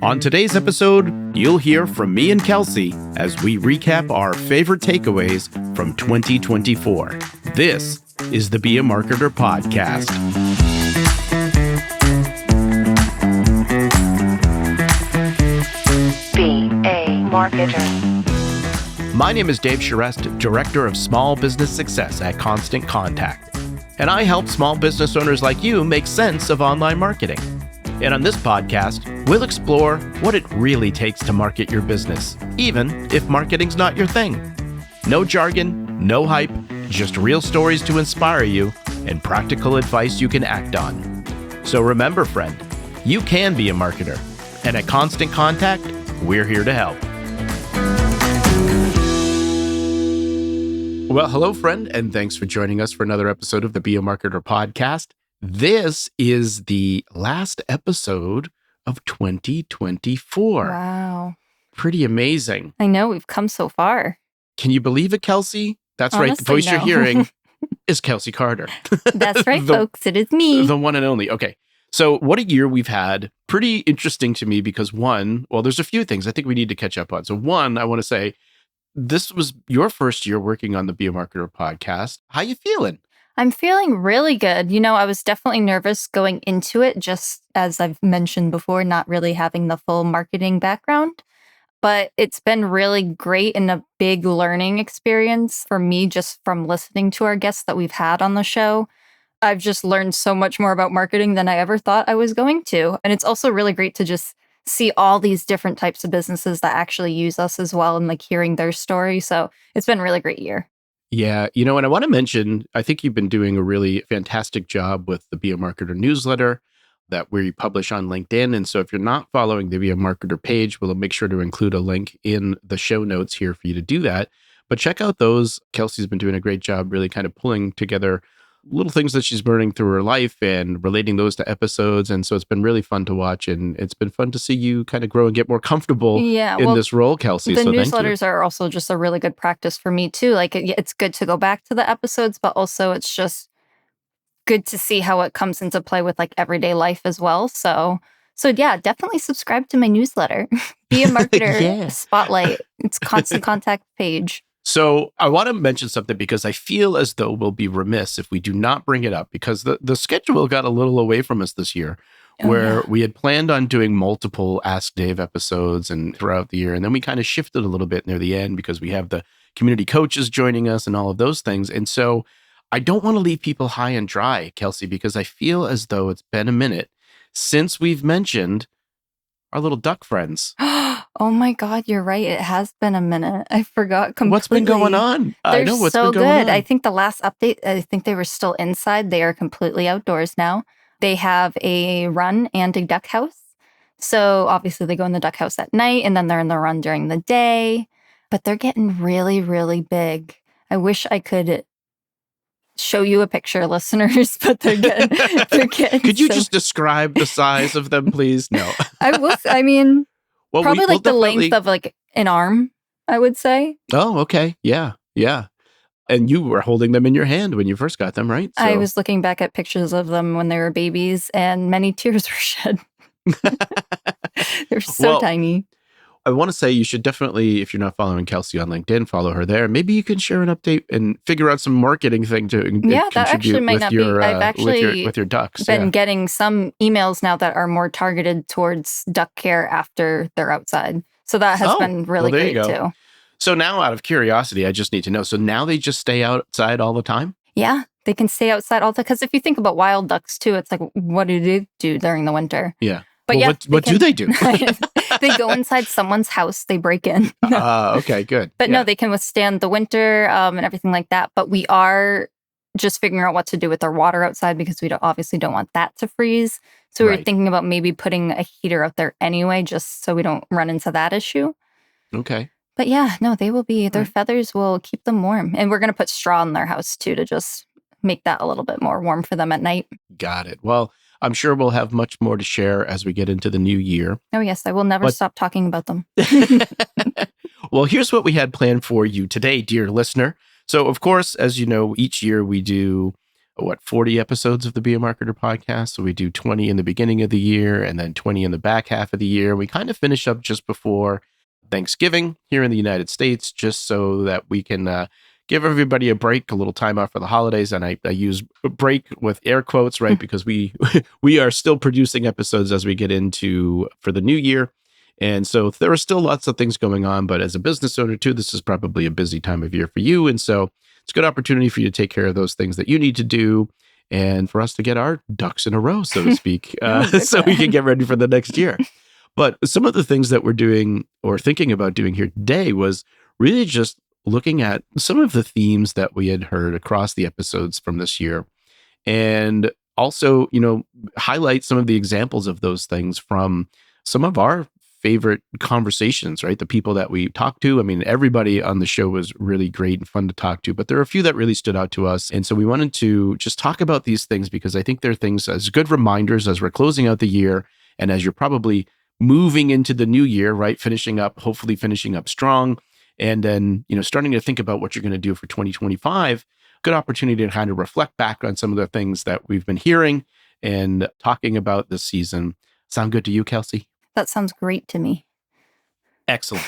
On today's episode, you'll hear from me and Kelsi as we recap our favorite takeaways from 2024. This is the Be a Marketer podcast. Be a Marketer. My name is Dave Charest, Director of Small Business Success at Constant Contact, and I help small business owners like you make sense of online marketing. And on this podcast, we'll explore what it really takes to market your business, even if marketing's not your thing. No jargon, no hype, just real stories to inspire you and practical advice you can act on. So remember, friend, you can be a marketer, and at Constant Contact, we're here to help. Well, hello, friend, and thanks for joining us for another episode of the Be a Marketer podcast. This is the last episode of 2024. Wow. Pretty amazing. I know, we've come so far. Can you believe it, Kelsi? That's Honestly, right. The voice no. you're hearing is Kelsi Carter. That's right, folks. It is me. The one and only. Okay. So what a year we've had. Pretty interesting to me because there's a few things I think we need to catch up on. So one, I want to say, this was your first year working on the Be a Marketer podcast. How you feeling? I'm feeling really good. You know, I was definitely nervous going into it, just as I've mentioned before, not really having the full marketing background. But it's been really great and a big learning experience for me just from listening to our guests that we've had on the show. I've just learned so much more about marketing than I ever thought I was going to. And it's also really great to just see all these different types of businesses that actually use us as well and like hearing their story. So it's been a really great year. Yeah, and I want to mention, I think you've been doing a really fantastic job with the Be a Marketer newsletter that we publish on LinkedIn. And so if you're not following the Be a Marketer page, we'll make sure to include a link in the show notes here for you to do that. But check out those. Kelsi's been doing a great job really kind of pulling together little things that she's learning through her life and relating those to episodes. And so it's been really fun to watch. And it's been fun to see you kind of grow and get more comfortable in this role, Kelsi. The so newsletters are also just a really good practice for me too. Like it's good to go back to the episodes, but also it's just good to see how it comes into play with like everyday life as well. So yeah, definitely subscribe to my newsletter. Be a Marketer Spotlight. It's Constant Contact page. So I want to mention something because I feel as though we'll be remiss if we do not bring it up because the schedule got a little away from us this year where we had planned on doing multiple Ask Dave episodes and throughout the year. And then we kind of shifted a little bit near the end because we have the community coaches joining us and all of those things. And so I don't want to leave people high and dry, Kelsi, because I feel as though it's been a minute since we've mentioned our little duck friends. Oh my God, you're right. It has been a minute. I forgot completely. What's been going on? They're I know what's so been going good. on. I think the last update, I think they were still inside. They are completely outdoors now. They have a run and a duck house. So obviously they go in the duck house at night and then they're in the run during the day. But they're getting really, really big. I wish I could show you a picture, listeners, but they're getting Could you just describe the size of them, please? No. I mean, well, probably we'll like the length of like an arm, I would say. Oh, okay. Yeah. And you were holding them in your hand when you first got them, right? I was looking back at pictures of them when they were babies and many tears were shed. They're so tiny. I want to say you should definitely, if you're not following Kelsi on LinkedIn, follow her there. Maybe you can share an update and figure out some marketing thing to that actually might not be. I've actually with your ducks. been getting some emails now that are more targeted towards duck care after they're outside. So that has been really great too. So now, out of curiosity, I just need to know. So now they just stay outside all the time? Yeah, they can stay outside all the time. Because if you think about wild ducks too, it's like, what do they do during the winter? Yeah. But what do they do? They go inside someone's house. They break in. Okay, good. But no, they can withstand the winter and everything like that. But we are just figuring out what to do with our water outside because we obviously don't want that to freeze. So we were thinking about maybe putting a heater out there anyway, just so we don't run into that issue. Okay. But yeah, no, they will be, their feathers will keep them warm. And we're going to put straw in their house too to just make that a little bit more warm for them at night. Got it. Well, I'm sure we'll have much more to share as we get into the new year. Oh, yes. I will never stop talking about them. Well, here's what we had planned for you today, dear listener. So, of course, as you know, each year we do 40 episodes of the Be a Marketer podcast. So we do 20 in the beginning of the year and then 20 in the back half of the year. We kind of finish up just before Thanksgiving here in the United States, just so that we can give everybody a break, a little time off for the holidays. And I use break with air quotes, right? Because we we are still producing episodes as we get into for the new year. And so there are still lots of things going on, but as a business owner too, this is probably a busy time of year for you. And so it's a good opportunity for you to take care of those things that you need to do and for us to get our ducks in a row, so to speak, so we can get ready for the next year. But some of the things that we're doing or thinking about doing here today was really just looking at some of the themes that we had heard across the episodes from this year. And also, highlight some of the examples of those things from some of our favorite conversations, right? The people that we talked to. I mean, everybody on the show was really great and fun to talk to, but there are a few that really stood out to us. And so we wanted to just talk about these things because I think they're things as good reminders as we're closing out the year and as you're probably moving into the new year, right? Hopefully finishing up strong. And then, starting to think about what you're going to do for 2025, good opportunity to kind of reflect back on some of the things that we've been hearing and talking about this season. Sound good to you, Kelsi? That sounds great to me. Excellent.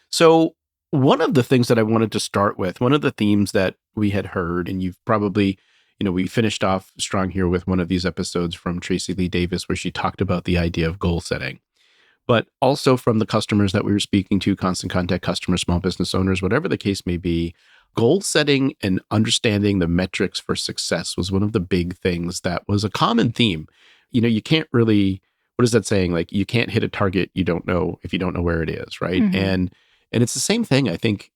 So one of the things that I wanted to start with, one of the themes that we had heard, and you've probably, we finished off strong here with one of these episodes from Tracy Lee Davis, where she talked about the idea of goal setting, but also from the customers that we were speaking to, constant contact customers, small business owners, whatever the case may be, goal setting and understanding the metrics for success was one of the big things that was a common theme. You can't really, what is that saying? Like, you can't hit a target you don't know if you don't know where it is, right? Mm-hmm. And it's the same thing. I think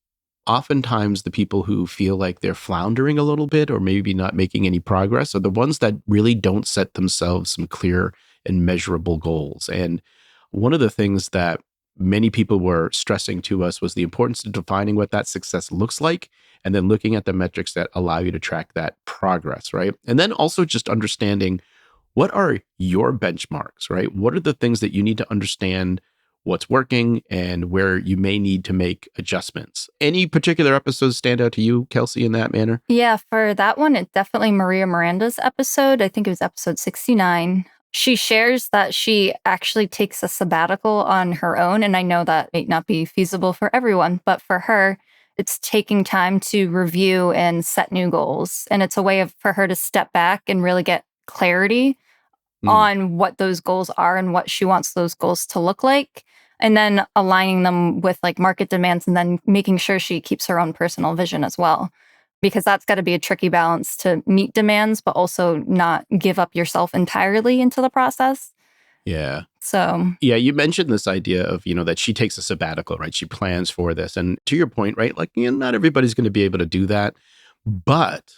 oftentimes the people who feel like they're floundering a little bit or maybe not making any progress are the ones that really don't set themselves some clear and measurable goals. And one of the things that many people were stressing to us was the importance of defining what that success looks like and then looking at the metrics that allow you to track that progress, right? And then also just understanding what are your benchmarks, right? What are the things that you need to understand what's working and where you may need to make adjustments? Any particular episodes stand out to you, Kelsi, in that manner? Yeah, for that one, it's definitely Maria Miranda's episode. I think it was episode 69. She shares that she actually takes a sabbatical on her own. And I know that may not be feasible for everyone, but for her, it's taking time to review and set new goals. And it's a way for her to step back and really get clarity on what those goals are and what she wants those goals to look like. And then aligning them with like market demands and then making sure she keeps her own personal vision as well. Because that's got to be a tricky balance to meet demands, but also not give up yourself entirely into the process. Yeah. So, yeah, you mentioned this idea of, that she takes a sabbatical, right? She plans for this. And to your point, right? Like, not everybody's going to be able to do that. But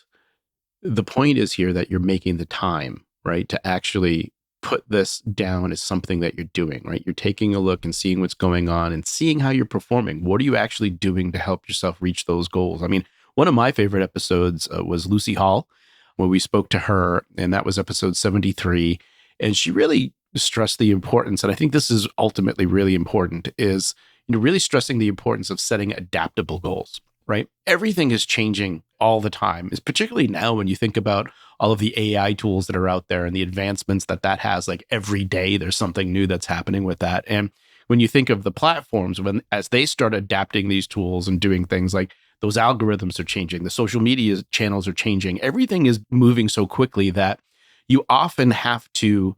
the point is here that you're making the time, right? To actually put this down as something that you're doing, right? You're taking a look and seeing what's going on and seeing how you're performing. What are you actually doing to help yourself reach those goals? I mean, one of my favorite episodes was Lucy Hall, where we spoke to her, and that was episode 73. And she really stressed the importance, and I think this is ultimately really important, is really stressing the importance of setting adaptable goals, right? Everything is changing all the time, is particularly now when you think about all of the AI tools that are out there and the advancements that has. Like every day, there's something new that's happening with that. And when you think of the platforms, as they start adapting these tools and doing things like those algorithms are changing, the social media channels are changing, everything is moving so quickly that you often have to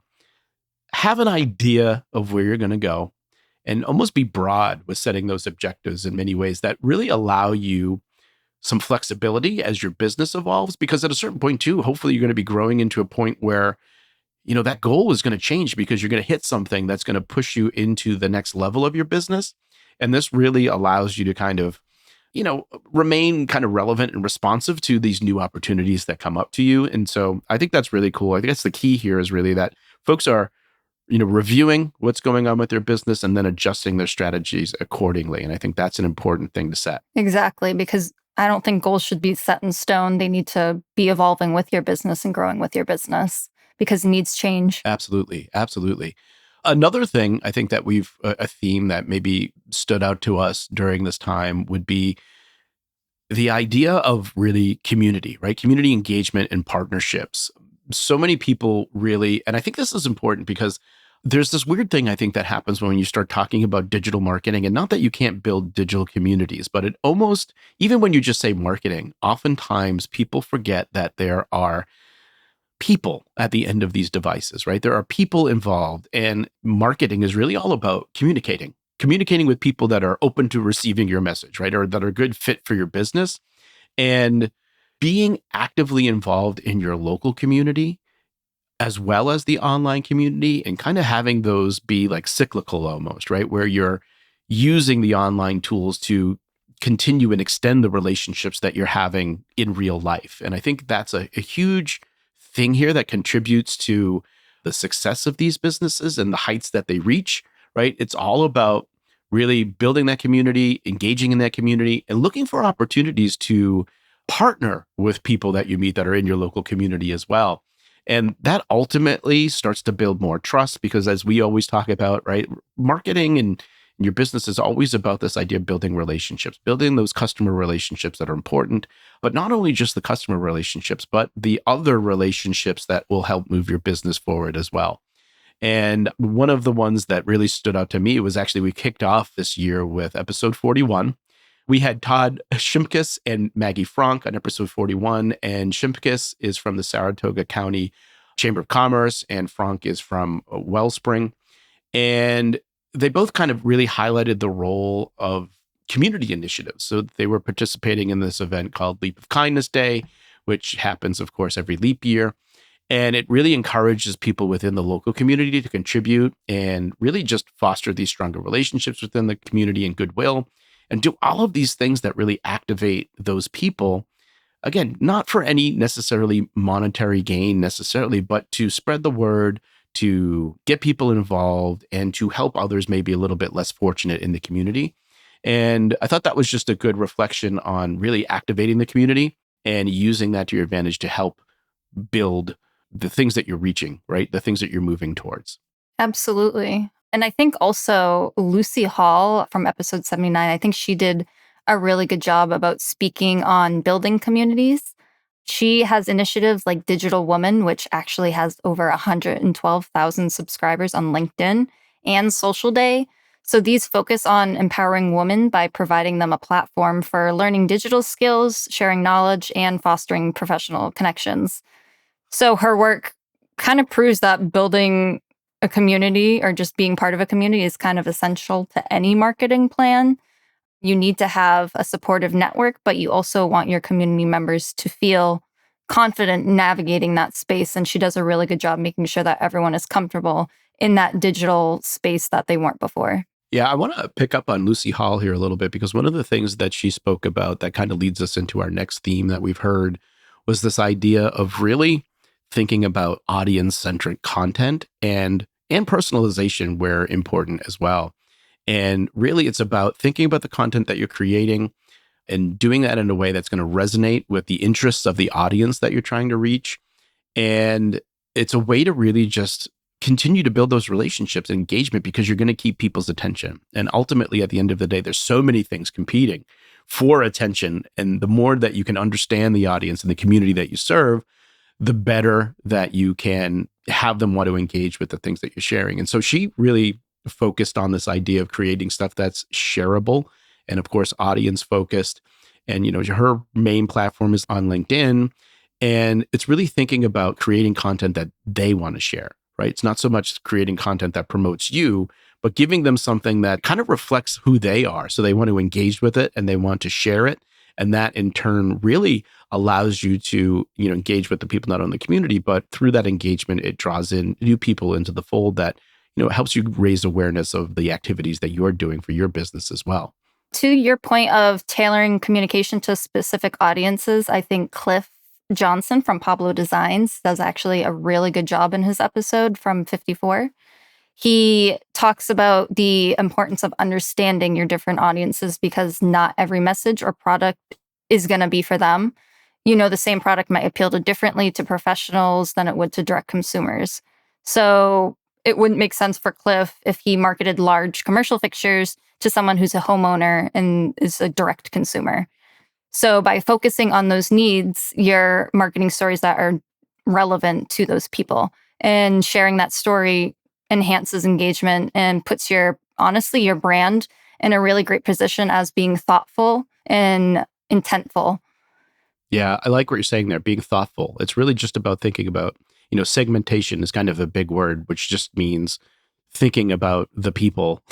have an idea of where you're going to go and almost be broad with setting those objectives in many ways that really allow you some flexibility as your business evolves. Because at a certain point too, hopefully you're going to be growing into a point where, that goal is going to change because you're going to hit something that's going to push you into the next level of your business. And this really allows you to kind of, remain kind of relevant and responsive to these new opportunities that come up to you. And so I think that's really cool. I think that's the key here, is really that folks are, reviewing what's going on with their business and then adjusting their strategies accordingly. And I think that's an important thing to set. Exactly, because I don't think goals should be set in stone. They need to be evolving with your business and growing with your business because needs change. Absolutely. Absolutely. Another thing I think that a theme that maybe stood out to us during this time would be the idea of really community, right? Community engagement and partnerships. So many people really, and I think this is important because there's this weird thing I think that happens when you start talking about digital marketing, and not that you can't build digital communities, but it almost, even when you just say marketing, oftentimes people forget that there are people at the end of these devices, right? There are people involved, and marketing is really all about communicating with people that are open to receiving your message, right? Or that are a good fit for your business. And being actively involved in your local community as well as the online community, and kind of having those be like cyclical almost, right? Where you're using the online tools to continue and extend the relationships that you're having in real life. And I think that's a huge thing here that contributes to the success of these businesses and the heights that they reach, right? It's all about really building that community, engaging in that community, and looking for opportunities to partner with people that you meet that are in your local community as well. And that ultimately starts to build more trust because, as we always talk about, right, marketing and your business is always about this idea of building relationships, building those customer relationships that are important, but not only just the customer relationships, but the other relationships that will help move your business forward as well. And one of the ones that really stood out to me was actually we kicked off this year with episode 41. We had Todd Shimkus and Maggie Frank on episode 41. And Shimkus is from the Saratoga County Chamber of Commerce, and Frank is from Wellspring. And they both kind of really highlighted the role of community initiatives. So they were participating in this event called Leap of Kindness Day, which happens, of course, every leap year. And it really encourages people within the local community to contribute and really just foster these stronger relationships within the community and goodwill, and do all of these things that really activate those people. Again, not for any necessarily monetary gain necessarily, but to spread the word, to get people involved, and to help others maybe a little bit less fortunate in the community. And I thought that was just a good reflection on really activating the community and using that to your advantage to help build the things that you're reaching, right? The things that you're moving towards. Absolutely. And I think also Lucy Hall from episode 79, I think she did a really good job about speaking on building communities. She has initiatives like Digital Woman, which actually has over 112,000 subscribers on LinkedIn, and Social Day. So these focus on empowering women by providing them a platform for learning digital skills, sharing knowledge, and fostering professional connections. So her work kind of proves that building a community or just being part of a community is kind of essential to any marketing plan. You need to have a supportive network, but you also want your community members to feel confident navigating that space. And she does a really good job making sure that everyone is comfortable in that digital space that they weren't before. Yeah, I want to pick up on Lucy Hall here a little bit, because one of the things that she spoke about that kind of leads us into our next theme that we've heard was this idea of really thinking about audience-centric content and personalization where important as well. And really, it's about thinking about the content that you're creating and doing that in a way that's going to resonate with the interests of the audience that you're trying to reach. And it's a way to really just continue to build those relationships and engagement, because you're going to keep people's attention. And ultimately, at the end of the day, there's so many things competing for attention. And the more that you can understand the audience and the community that you serve, the better that you can have them want to engage with the things that you're sharing. And so she really focused on this idea of creating stuff that's shareable and, of course, audience focused. And, her main platform is on LinkedIn. And it's really thinking about creating content that they want to share, right? It's not so much creating content that promotes you, but giving them something that kind of reflects who they are. So they want to engage with it and they want to share it. And that in turn really allows you to, engage with the people not only in the community, but through that engagement, it draws in new people into the fold that, it helps you raise awareness of the activities that you're doing for your business as well. To your point of tailoring communication to specific audiences, I think Cliff Johnson from Pablo Designs does actually a really good job in his episode from 54. He talks about the importance of understanding your different audiences, because not every message or product is going to be for them. The same product might appeal to differently to professionals than it would to direct consumers. So it wouldn't make sense for Cliff if he marketed large commercial fixtures to someone who's a homeowner and is a direct consumer. So by focusing on those needs, you're marketing stories that are relevant to those people. And sharing that story enhances engagement and puts honestly, your brand in a really great position as being thoughtful and intentful. Yeah, I like what you're saying there, being thoughtful. It's really just about thinking about, segmentation is kind of a big word, which just means thinking about the people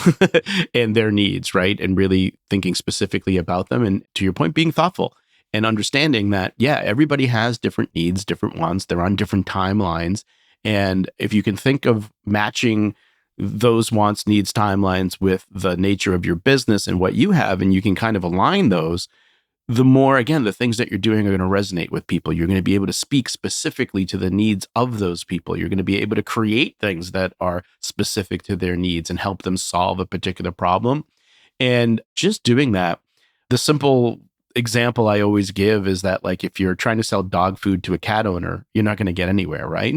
and their needs, right? And really thinking specifically about them. And to your point, being thoughtful and understanding that, yeah, everybody has different needs, different wants. They're on different timelines. And if you can think of matching those wants, needs, timelines with the nature of your business and what you have, and you can kind of align those, the more, again, the things that you're doing are going to resonate with people. You're going to be able to speak specifically to the needs of those people. You're going to be able to create things that are specific to their needs and help them solve a particular problem. And just doing that, the simple example I always give is that, like, if you're trying to sell dog food to a cat owner, you're not going to get anywhere, right?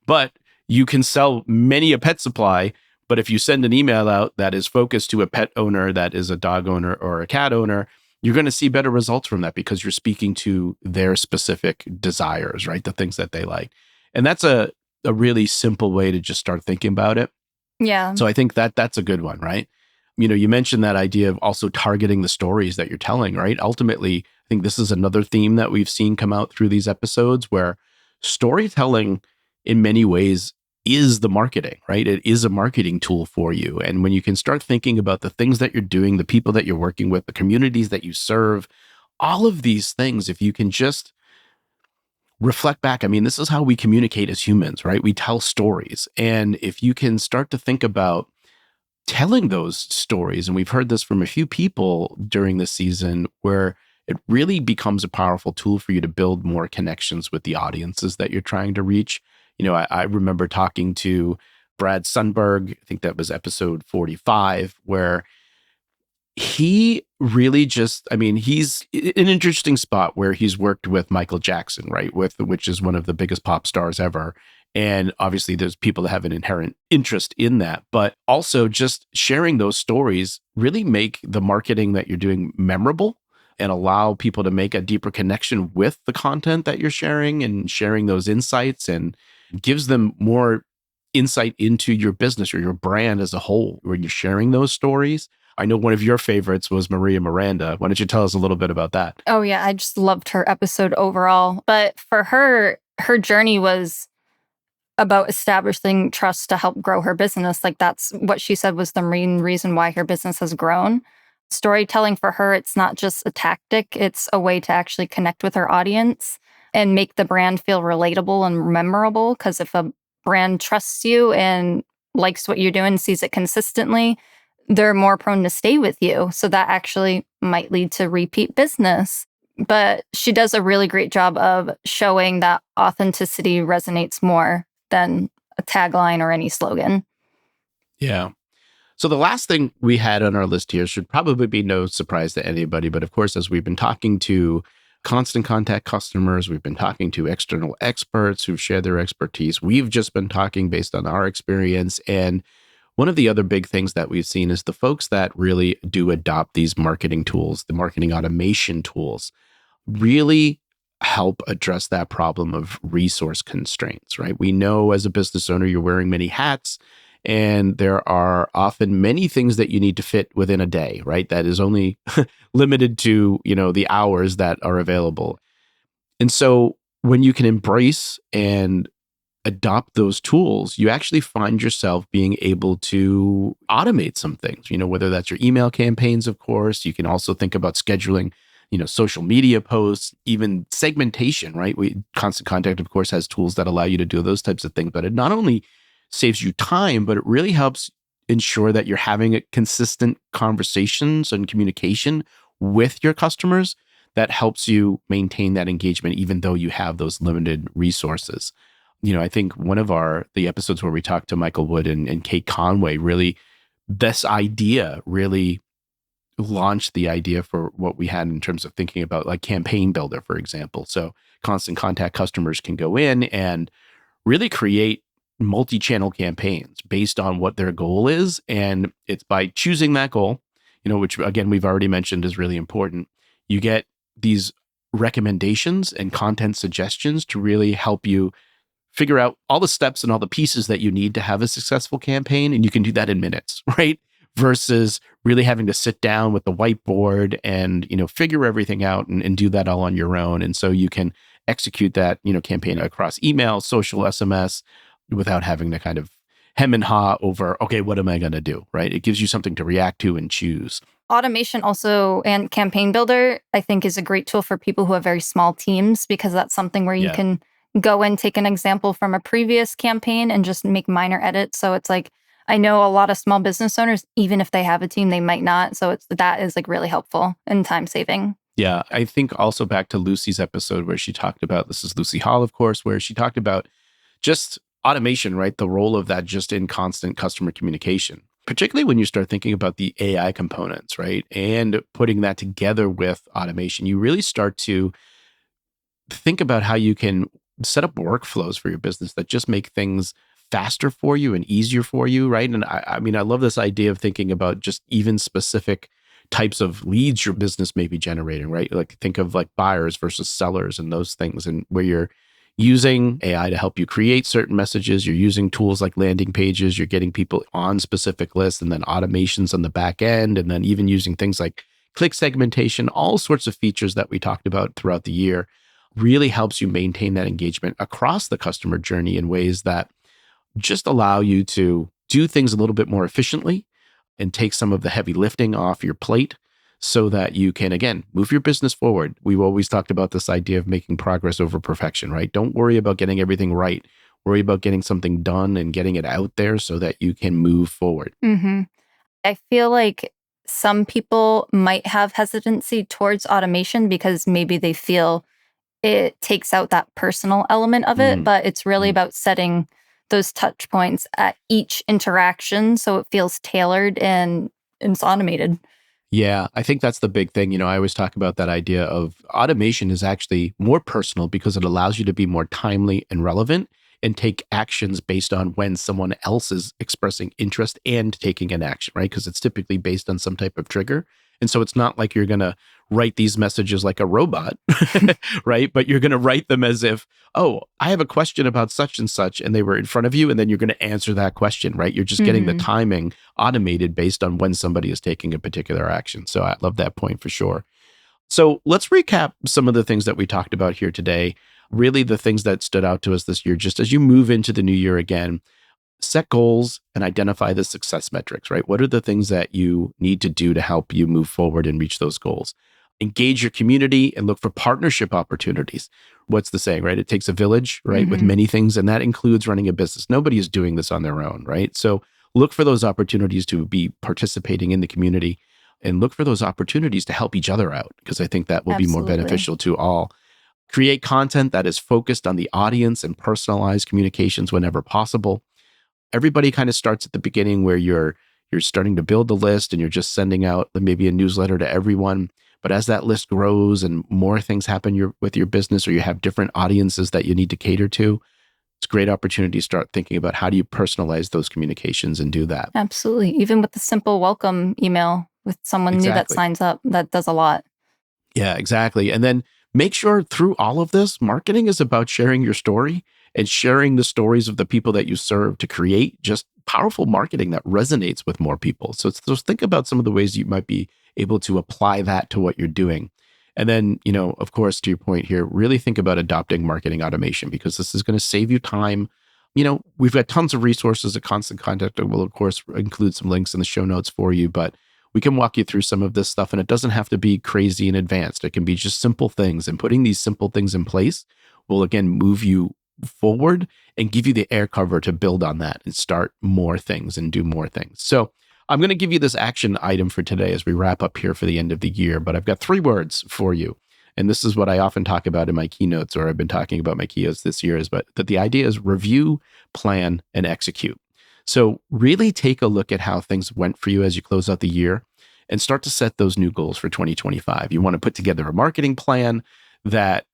But you can sell many a pet supply. But if you send an email out that is focused to a pet owner that is a dog owner or a cat owner, you're going to see better results from that because you're speaking to their specific desires, right? The things that they like. And that's a really simple way to just start thinking about it. Yeah. So I think that that's a good one, right? You mentioned that idea of also targeting the stories that you're telling, right? Ultimately, I think this is another theme that we've seen come out through these episodes where storytelling in many ways is the marketing, right? It is a marketing tool for you. And when you can start thinking about the things that you're doing, the people that you're working with, the communities that you serve, all of these things, if you can just reflect back, I mean, this is how we communicate as humans, right? We tell stories. And if you can start to think about telling those stories, and we've heard this from a few people during this season, where it really becomes a powerful tool for you to build more connections with the audiences that you're trying to reach. I remember talking to Brad Sundberg, I think that was episode 45, where he really just, I mean, he's in an interesting spot where he's worked with Michael Jackson, right? Which is one of the biggest pop stars ever. And obviously there's people that have an inherent interest in that, but also just sharing those stories really make the marketing that you're doing memorable and allow people to make a deeper connection with the content that you're sharing and sharing those insights, and gives them more insight into your business or your brand as a whole when you're sharing those stories. I know one of your favorites was Maria Miranda. Why don't you tell us a little bit about that? Oh, yeah. I just loved her episode overall. But for her journey was about establishing trust to help grow her business. Like, that's what she said was the main reason why her business has grown. Storytelling for her, it's not just a tactic, it's a way to actually connect with her audience and make the brand feel relatable and memorable. Because if a brand trusts you and likes what you're doing, sees it consistently, they're more prone to stay with you. So that actually might lead to repeat business. But she does a really great job of showing that authenticity resonates more than a tagline or any slogan. Yeah. So the last thing we had on our list here should probably be no surprise to anybody. But of course, as we've been talking to constant contact customers, we've been talking to external experts who've shared their expertise. We've just been talking based on our experience. And one of the other big things that we've seen is the folks that really do adopt these marketing tools, the marketing automation tools, really help address that problem of resource constraints, right? We know as a business owner, you're wearing many hats, and there are often many things that you need to fit within a day, right? That is only limited to, the hours that are available. And so when you can embrace and adopt those tools, you actually find yourself being able to automate some things, whether that's your email campaigns, of course. You can also think about scheduling, social media posts, even segmentation, right? Constant Contact, of course, has tools that allow you to do those types of things, but it not only saves you time, but it really helps ensure that you're having a consistent conversations and communication with your customers that helps you maintain that engagement, even though you have those limited resources. I think one of the episodes where we talked to Michael Wood and Kate Conway, really, this idea really launched the idea for what we had in terms of thinking about like Campaign Builder, for example. So Constant Contact customers can go in and really create multi-channel campaigns based on what their goal is. And it's by choosing that goal, which again, we've already mentioned is really important. You get these recommendations and content suggestions to really help you figure out all the steps and all the pieces that you need to have a successful campaign. And you can do that in minutes, right? Versus really having to sit down with the whiteboard and, figure everything out and do that all on your own. And so you can execute that, campaign across email, social, SMS without having to kind of hem and haw over, okay, what am I going to do, right? It gives you something to react to and choose. Automation also and Campaign Builder, I think, is a great tool for people who have very small teams, because that's something where you can go and take an example from a previous campaign and just make minor edits. So it's like, I know a lot of small business owners, even if they have a team, they might not. So that is like really helpful and time saving. Yeah, I think also back to Lucy's episode where she talked about, this is Lucy Hall, of course, where she talked about just automation, right? The role of that just in constant customer communication, particularly when you start thinking about the AI components, right? And putting that together with automation, you really start to think about how you can set up workflows for your business that just make things faster for you and easier for you, right? And I mean, I love this idea of thinking about just even specific types of leads your business may be generating, right? Like think of like buyers versus sellers and those things, and where you're using AI to help you create certain messages. You're using tools like landing pages. You're getting people on specific lists, and then automations on the back end, and then even using things like click segmentation, all sorts of features that we talked about throughout the year really helps you maintain that engagement across the customer journey in ways that just allow you to do things a little bit more efficiently and take some of the heavy lifting off your plate so that you can, again, move your business forward. We've always talked about this idea of making progress over perfection, right? Don't worry about getting everything right. Worry about getting something done and getting it out there so that you can move forward. Mm-hmm. I feel like some people might have hesitancy towards automation because maybe they feel it takes out that personal element of it, but it's really about setting those touch points at each interaction so it feels tailored and it's automated. Yeah, I think that's the big thing. I always talk about that idea of automation is actually more personal because it allows you to be more timely and relevant and take actions based on when someone else is expressing interest and taking an action, right? Because it's typically based on some type of trigger. And so it's not like you're going to write these messages like a robot, right? But you're going to write them as if, oh, I have a question about such and such, and they were in front of you, and then you're going to answer that question, right? You're just getting the timing automated based on when somebody is taking a particular action. So I love that point for sure. So let's recap some of the things that we talked about here today. Really the things that stood out to us this year, just as you move into the new year again. Set goals and identify the success metrics, right? What are the things that you need to do to help you move forward and reach those goals? Engage your community and look for partnership opportunities. What's the saying, right? It takes a village, right? With many things, and that includes running a business. Nobody is doing this on their own, right? So look for those opportunities to be participating in the community and look for those opportunities to help each other out, because I think that will be more beneficial to all. Create content that is focused on the audience and personalized communications whenever possible. Everybody kind of starts at the beginning where you're starting to build the list and you're just sending out maybe a newsletter to everyone. But as that list grows and more things happen with your business, or you have different audiences that you need to cater to, it's a great opportunity to start thinking about how do you personalize those communications and do that. Absolutely. Even with the simple welcome email with someone new that signs up, that does a lot. Yeah, exactly. And then make sure through all of this, marketing is about sharing your story and sharing the stories of the people that you serve to create just powerful marketing that resonates with more people. So think about some of the ways you might be able to apply that to what you're doing. And then, of course, to your point here, really think about adopting marketing automation, because this is going to save you time. We've got tons of resources at Constant Contact. We'll, of course, include some links in the show notes for you, but we can walk you through some of this stuff, and it doesn't have to be crazy and advanced. It can be just simple things, and putting these simple things in place will, again, move you forward and give you the air cover to build on that and start more things and do more things. So I'm going to give you this action item for today as we wrap up here for the end of the year, but I've got 3 words for you. And this is what I often talk about in my keynotes, or I've been talking about my keynotes this year, but that the idea is review, plan, and execute. So really take a look at how things went for you as you close out the year and start to set those new goals for 2025. You want to put together a marketing plan that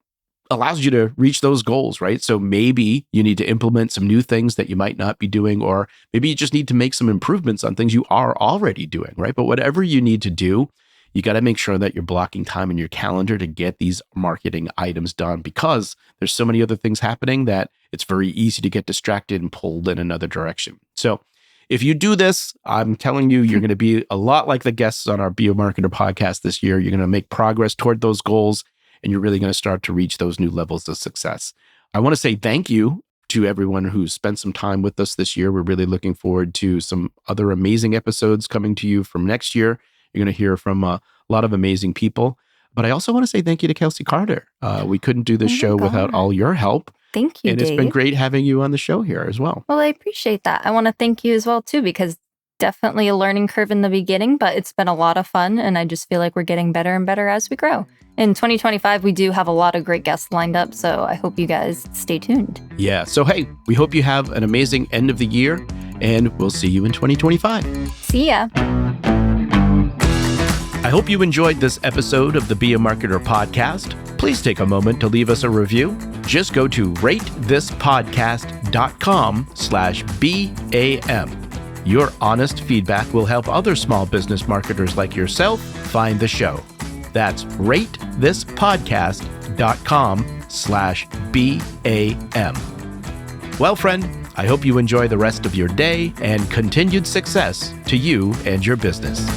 allows you to reach those goals, right? So maybe you need to implement some new things that you might not be doing, or maybe you just need to make some improvements on things you are already doing, right? But whatever you need to do, you got to make sure that you're blocking time in your calendar to get these marketing items done, because there's so many other things happening that it's very easy to get distracted and pulled in another direction. So if you do this, I'm telling you, you're going to be a lot like the guests on our Be a Marketer podcast this year. You're going to make progress toward those goals, and you're really going to start to reach those new levels of success. I want to say thank you to everyone who's spent some time with us this year. We're really looking forward to some other amazing episodes coming to you from next year. You're going to hear from a lot of amazing people. But I also want to say thank you to Kelsi Carter. We couldn't do this show without all your help. Thank you, and Dave. It's been great having you on the show here as well. Well, I appreciate that. I want to thank you as well, too, because definitely a learning curve in the beginning, but it's been a lot of fun. And I just feel like we're getting better and better as we grow. In 2025, we do have a lot of great guests lined up. So I hope you guys stay tuned. Yeah. So, hey, we hope you have an amazing end of the year, and we'll see you in 2025. See ya. I hope you enjoyed this episode of the Be a Marketer podcast. Please take a moment to leave us a review. Just go to ratethispodcast.com/BAM. Your honest feedback will help other small business marketers like yourself find the show. That's ratethispodcast.com/BAM. Well, friend, I hope you enjoy the rest of your day, and continued success to you and your business.